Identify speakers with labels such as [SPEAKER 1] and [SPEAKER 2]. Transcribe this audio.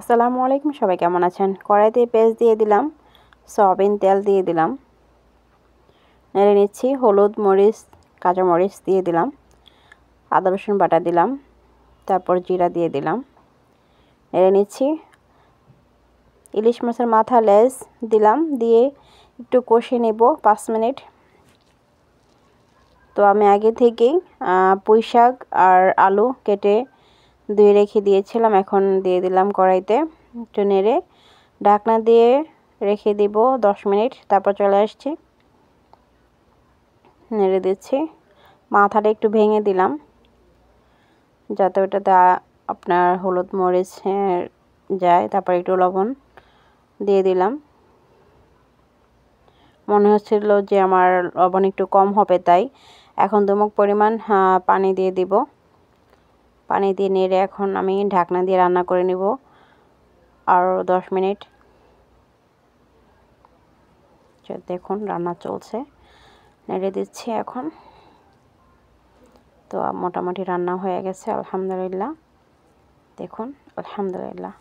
[SPEAKER 1] আসসালামু আলাইকুম, সবাই কেমন আছেন? কড়াইতে পেঁয়াজ দিয়ে দিলাম, সয়াবিন তেল দিয়ে দিলাম, নেড়ে নিচ্ছি। হলুদ, মরিচ, কাঁচা মরিচ দিয়ে দিলাম, আদা রসুন বাটা দিলাম, তারপর জিরা দিয়ে দিলাম, নেড়ে নিচ্ছি। ইলিশ মাছের মাথা লেজ দিলাম, দিয়ে একটু কষে নেব 5 মিনিট। তো আমি আগে থেকেই পুঁই শাক আর আলু কেটে ধুয়ে রেখে দিয়েছিলাম, এখন দিয়ে দিলাম কড়াইতে। একটু নেড়ে ঢাকনা দিয়ে রেখে দিব 10 মিনিট, তারপর চলে আসছি। নেড়ে দিচ্ছি। মাথাটা একটু ভেঙে দিলাম যাতে ওটাতে আপনার হলুদ মরিচ যায়। তারপর একটু লবণ দিয়ে দিলাম। মনে হচ্ছিল যে আমার লবণ একটু কম হবে, তাই এখন দুমুখ পরিমাণ পানি দিয়ে দিব। পানি দিয়ে নেড়ে এখন আমি ঢাকনা দিয়ে রান্না করে নিব আরও 10 মিনিট। দেখুন রান্না চলছে, নেড়ে দিচ্ছি এখন। তো মোটামুটি রান্না হয়ে গেছে, আলহামদুলিল্লাহ। দেখুন, আলহামদুলিল্লাহ।